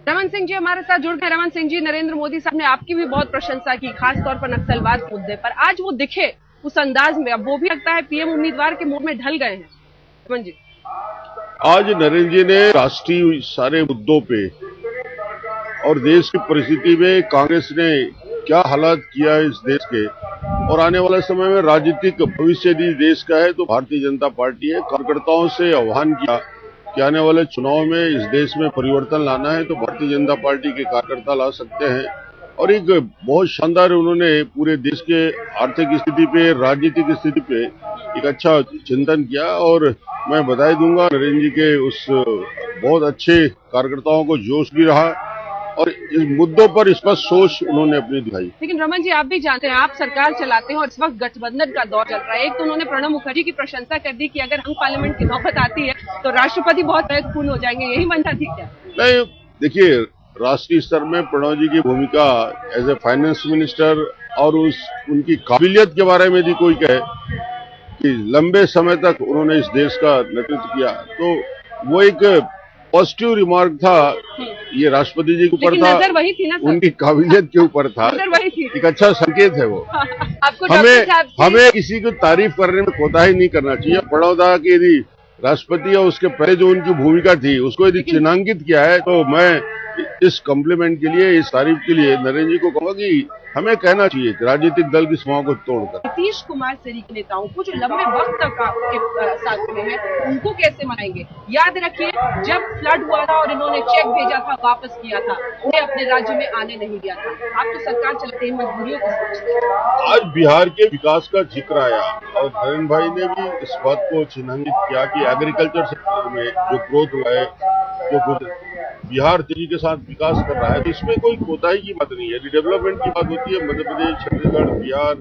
रमन सिंह जी हमारे साथ जुड़ गए। रमन सिंह जी, नरेंद्र मोदी साहब ने आपकी भी बहुत प्रशंसा की, खास तौर पर नक्सलवाद मुद्दे पर। आज वो दिखे उस अंदाज में, अब वो भी लगता है पीएम उम्मीदवार के मूड में ढल गए हैं। रमन जी, आज नरेंद्र जी ने राष्ट्रीय सारे मुद्दों पे और देश की परिस्थिति में कांग्रेस ने क्या हालात किया है इस देश के, और आने वाले समय में राजनीतिक भविष्य यदि देश का है तो भारतीय जनता पार्टी है। कार्यकर्ताओं से आह्वान किया कि आने वाले चुनाव में इस देश में परिवर्तन लाना है तो भारतीय जनता पार्टी के कार्यकर्ता ला सकते हैं। और एक बहुत शानदार उन्होंने पूरे देश के आर्थिक स्थिति पे, राजनीतिक स्थिति पे एक अच्छा चिंतन किया, और मैं बधाई दूंगा नरेंद्र जी के उस बहुत अच्छे कार्यकर्ताओं को जोश भी रहा और इस मुद्दों पर स्पष्ट सोच उन्होंने अपनी दिखाई। लेकिन रमन जी, आप भी जानते हैं, आप सरकार चलाते हैं और इस वक्त गठबंधन का दौर चल रहा है। एक तो उन्होंने प्रणब मुखर्जी की प्रशंसा कर दी कि अगर हम पार्लियामेंट की नौबत आती है तो राष्ट्रपति बहुत महत्वपूर्ण हो जाएंगे, यही बनता थी क्या? नहीं, देखिए, राष्ट्रीय स्तर में प्रणब जी की भूमिका एज ए फाइनेंस मिनिस्टर और उनकी काबिलियत के बारे में यदि कोई कहे कि लंबे समय तक उन्होंने इस देश का नेतृत्व किया, तो वो एक पॉजिटिव रिमार्क था। ये राष्ट्रपति जी के ऊपर था, नजर वही थी ना सर? उनकी काबिलियत के ऊपर था, नजर वही थी। एक अच्छा संकेत है वो। आपको हमें किसी को तारीफ करने में कोताही नहीं करना चाहिए। प्रणब दा की यदि राष्ट्रपति और उसके पहले जो उनकी भूमिका थी उसको यदि चिन्हांकित किया है, तो मैं इस कॉम्प्लीमेंट के लिए, इस तारीफ के लिए नरेंद्र जी को कहूंगा कि हमें कहना चाहिए कि राजनीतिक दल की सीमाओं को तोड़कर। नीतीश कुमार सरी के नेताओं को जो लंबे वक्त तक आपके साथ में है, उनको कैसे मनाएंगे? याद रखिए, जब फ्लड हुआ था और इन्होंने चेक भेजा था, वापस किया था, उन्हें अपने राज्य में आने नहीं दिया था। आप तो सरकार चलाते हैं, मजबूरियों को सोचते हैं। आज बिहार के विकास का जिक्र आया और नरेंद्र भाई ने भी इस बात को चिन्हांकित किया कि एग्रीकल्चर सेक्टर में जो ग्रोथ हुआ है, जो बिहार तेजी के साथ विकास कर रहा है, तो इसमें कोई कोताही की बात नहीं है। डेवलपमेंट की बात होती है मध्य प्रदेश, छत्तीसगढ़, बिहार,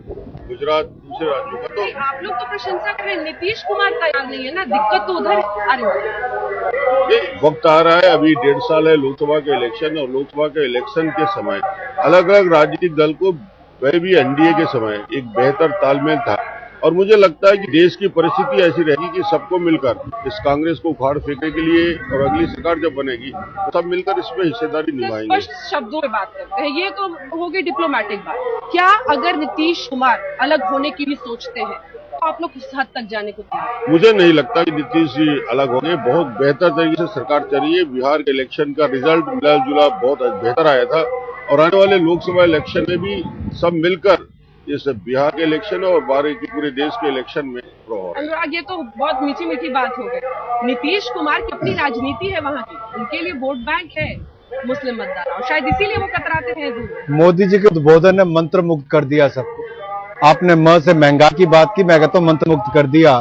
गुजरात, दूसरे राज्यों का। तो आप लोग तो प्रशंसा कर रहे हैं, नीतीश कुमार तैयार नहीं है ना, दिक्कत तो उधर आ रही है। वक्त आ रहा है, अभी 1.5 साल है लोकसभा के इलेक्शन, और लोकसभा के इलेक्शन के समय अलग अलग राजनीतिक दल को, वह भी एनडीए के समय, एक बेहतर तालमेल था। और मुझे लगता है कि देश की परिस्थिति ऐसी रहेगी कि सबको मिलकर इस कांग्रेस को उखाड़ फेंकने के लिए, और अगली सरकार जब बनेगी तो सब मिलकर इसमें हिस्सेदारी निभाएंगे। स्पष्ट शब्दों में बात करते हैं, ये तो होगी डिप्लोमेटिक बात। क्या अगर नीतीश कुमार अलग होने की भी सोचते हैं तो आप लोग उस हद तक जाने को तैयार? मुझे नहीं लगता कि नीतीश जी अलग होंगे। बहुत बेहतर तरीके से सरकार चल रही है। बिहार के इलेक्शन का रिजल्ट मिला जुला बहुत बेहतर आया था, और आने वाले लोकसभा इलेक्शन में भी सब मिलकर इस बिहार के इलेक्शन और बाहर के पूरे देश के इलेक्शन में प्रभाव। अनुराग, ये तो बहुत मीठी मीठी बात हो गई। नीतीश कुमार की अपनी राजनीति है वहाँ की, उनके लिए वोट बैंक है मुस्लिम मतदाता, और शायद इसीलिए वो कतराते हैं। मोदी जी के उद्बोधन ने मंत्र मुक्त कर दिया सबको। आपने म से महंगाई की बात की, मैं कहता हूँ मंत्र मुक्त कर दिया।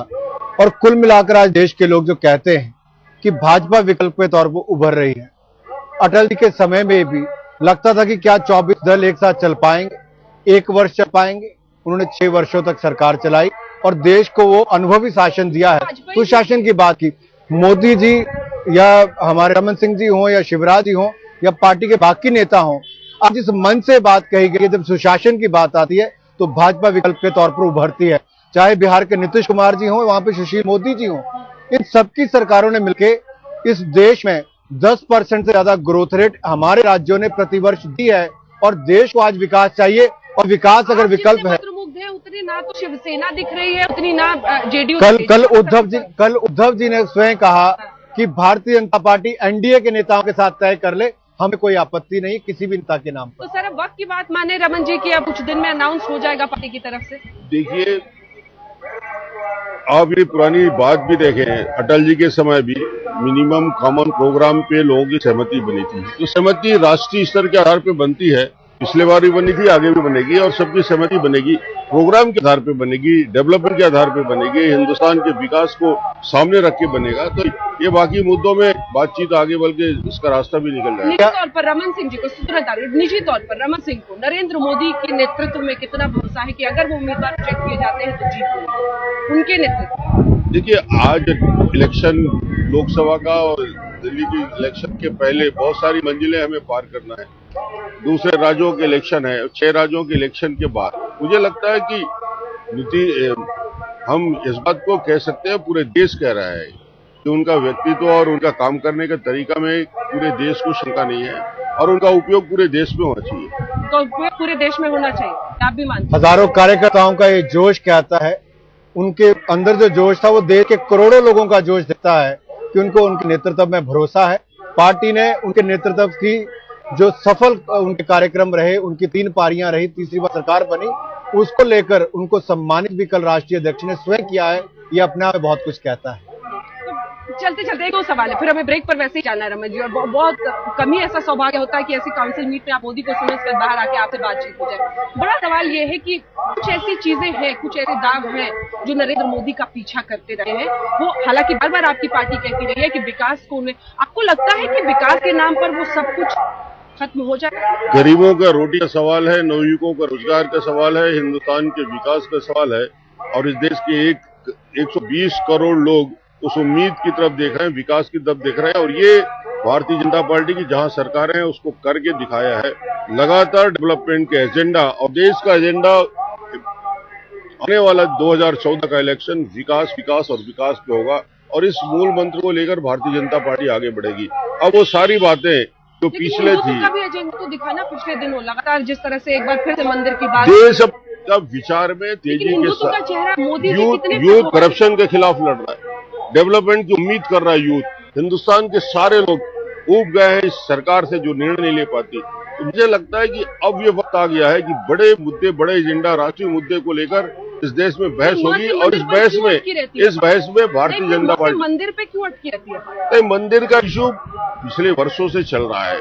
और कुल मिलाकर आज देश के लोग जो कहते हैं कि भाजपा विकल्प के तौर पर उभर रही है, अटल जी के समय में भी लगता था कि क्या 24 दल एक साथ चल पाएंगे, 1 वर्ष चल पाएंगे। उन्होंने 6 वर्षों तक सरकार चलाई और देश को वो अनुभवी शासन दिया है। सुशासन की बात की, मोदी जी या हमारे रमन सिंह जी हों या शिवराज जी हों या पार्टी के बाकी नेता हों, आज इस मन से बात कही गई है, जब सुशासन की बात आती है तो भाजपा विकल्प के तौर पर उभरती है। चाहे बिहार के नीतीश कुमार जी हों, वहां पे सुशील मोदी जी हों, इन सबकी सरकारों ने मिलकर इस देश में 10% से ज्यादा ग्रोथ रेट हमारे राज्यों ने प्रतिवर्ष दी है। और देश को आज विकास चाहिए, और विकास अगर विकल्प है, उतनी ना तो शिवसेना दिख रही है, उतनी ना जेडीयू। कल उद्धव जी ने स्वयं कहा कि भारतीय जनता पार्टी एनडीए के नेताओं के साथ तय कर ले, हमें कोई आपत्ति नहीं किसी भी नेता के नाम पर। तो सर, अब वक्त की बात माने रमन जी की, अब कुछ दिन में अनाउंस हो जाएगा पार्टी की तरफ से। देखिए, आप ये पुरानी बात भी देखें, अटल जी के समय भी मिनिमम कॉमन प्रोग्राम पे लोगों की सहमति बनी थी। तो सहमति राष्ट्रीय स्तर के आधार पे बनती है, पिछले बार भी बनी थी, आगे भी बनेगी, और सबकी सहमति बनेगी, प्रोग्राम के आधार पे बनेगी, डेवलपमेंट के आधार पे बनेगी, हिंदुस्तान के विकास को सामने रख के बनेगा। तो ये बाकी मुद्दों में बातचीत आगे बढ़ के इसका रास्ता भी निकल जाएगा। निजी तौर पर रमन सिंह जी को निजी तौर पर रमन सिंह को नरेंद्र मोदी के नेतृत्व में कितना भरोसा है कि अगर वो उम्मीदवार चेक किए जाते हैं तो जीत होगी उनके नेतृत्व? देखिए, आज इलेक्शन लोकसभा का और दिल्ली की इलेक्शन के पहले बहुत सारी मंजिलें हमें पार करना है। दूसरे राज्यों के इलेक्शन है, 6 राज्यों के इलेक्शन के बाद मुझे लगता है कि हम इस बात को कह सकते हैं, पूरे देश कह रहा है कि उनका व्यक्तित्व और उनका काम करने का तरीका में पूरे देश को शंका नहीं है और उनका उपयोग पूरे देश में होना चाहिए। तो उपयोग पूरे देश में होना चाहिए, आप भी मानते हैं? हजारों कार्यकर्ताओं का ये जोश कहता है, उनके अंदर जो जोश था वो देश के करोड़ों लोगों का जोश दिखता है कि उनको उनके नेतृत्व में भरोसा है। पार्टी ने उनके नेतृत्व की जो सफल उनके कार्यक्रम रहे, उनकी 3 पारियां रही, तीसरी बार सरकार बनी, उसको लेकर उनको सम्मानित भी कल राष्ट्रीय अध्यक्ष ने स्वयं किया है। ये अपने आप में बहुत कुछ कहता है। तो चलते चलते 2 सवाल है, फिर हमें ब्रेक पर वैसे ही जाना है रमन जी। और बहुत कम ही ऐसा सौभाग्य होता है कि ऐसी काउंसिल मीट में आप मोदी को समझकर बाहर आके आपसे बातचीत हो जाए। बड़ा सवाल ये है कि कुछ ऐसी चीजें हैं, कुछ ऐसे दाग हैं जो नरेंद्र मोदी का पीछा करते रहे हैं। वो हालांकि बार बार आपकी पार्टी कहती रही है कि विकास को उन्हें, आपको लगता है कि विकास के नाम पर वो सब कुछ खत्म हो जाए? गरीबों का रोटी का सवाल है, नवयुवकों का रोजगार का सवाल है, हिंदुस्तान के विकास का सवाल है और इस देश के 120 करोड़ लोग उस उम्मीद की तरफ देख रहे हैं, विकास की तरफ देख रहे हैं। और ये भारतीय जनता पार्टी की जहां सरकारें हैं उसको करके दिखाया है। लगातार डेवलपमेंट के एजेंडा और देश का एजेंडा आने वाला 2014 का इलेक्शन विकास विकास और विकास पे होगा और इस मूल मंत्र को लेकर भारतीय जनता पार्टी आगे बढ़ेगी। अब वो सारी बातें जो पिछले थी, का भी एजेंडा तो दिखाना पिछले दिनों लगातार जिस तरह से एक बार फिर से मंदिर की बात, देश अब विचार में तेजी के साथ यूथ करप्शन के खिलाफ लड़ रहा है, डेवलपमेंट की उम्मीद कर रहा है यूथ। हिंदुस्तान के सारे लोग ऊब गए हैं इस सरकार से जो निर्णय नहीं ले पाती। तो मुझे लगता है कि अब ये वक्त आ गया है कि बड़े मुद्दे, बड़े एजेंडा, राष्ट्रीय मुद्दे को लेकर इस देश में बहस होगी और इस बहस में भारतीय जनता पार्टी मंदिर पे क्यों अटकी रहती है? मंदिर का इशू पिछले वर्षों से चल रहा है,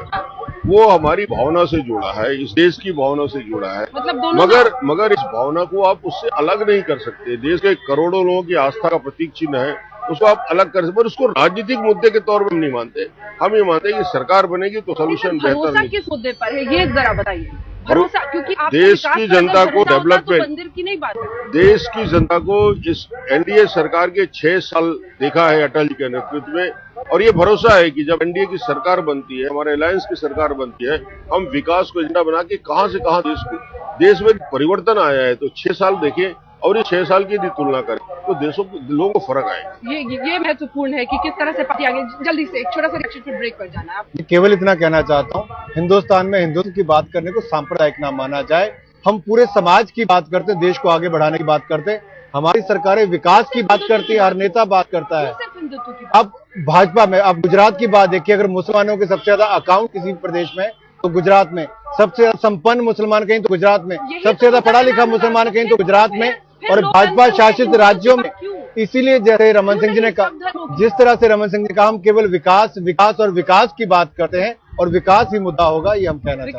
वो हमारी भावना से जुड़ा है, इस देश की भावना से जुड़ा है। मतलब मगर इस भावना को आप उससे अलग नहीं कर सकते। देश के करोड़ों लोगों की आस्था का प्रतीक चिन्ह है, उसको आप अलग कर सकते, पर उसको राजनीतिक मुद्दे के तौर पर हम नहीं मानते। हम ये मानते हैं कि सरकार बनेगी तो सोल्यूशन बेहतर है। किस मुद्दे पर है ये जरा बताइए? भरोसा, क्योंकि आप देश की जनता को डेवलपमेंट, मंदिर की नहीं बात है, देश की जनता को इस एनडीए सरकार के 6 साल देखा है अटल जी के नेतृत्व में और ये भरोसा है कि जब एनडीए की सरकार बनती है, हमारे अलायंस की सरकार बनती है, हम विकास को एजेंडा बना के कहां से कहां देश में परिवर्तन आया है। तो 6 साल देखें और ये 6 साल की यदि तुलना करें तो लोगों को फर्क आएगा। ये महत्वपूर्ण है कि किस तरह से पार्टी आगे। जल्दी से एक छोटा सा रिएक्शन फिर ब्रेक पर जाना है। आप केवल इतना कहना चाहता हूँ, हिंदुस्तान में हिंदुत्व की बात करने को सांप्रदायिक ना माना जाए। हम पूरे समाज की बात करते, देश को आगे बढ़ाने की बात करते, हमारी सरकारें विकास की बात करती है, हर नेता बात करता है। अब भाजपा में, अब गुजरात की बात देखिए, अगर मुसलमानों के सबसे ज्यादा अकाउंट किसी प्रदेश में तो गुजरात में, सबसे ज्यादा संपन्न मुसलमान कहीं तो गुजरात में, सबसे ज्यादा पढ़ा लिखा मुसलमान कहीं तो गुजरात में, और भाजपा शासित राज्यों में। इसीलिए जैसे रमन सिंह जी ने कहा, जिस तरह से रमन सिंह ने कहा, हम केवल विकास विकास और विकास की बात करते हैं और विकास ही मुद्दा होगा, ये हम कहना चाहते हैं।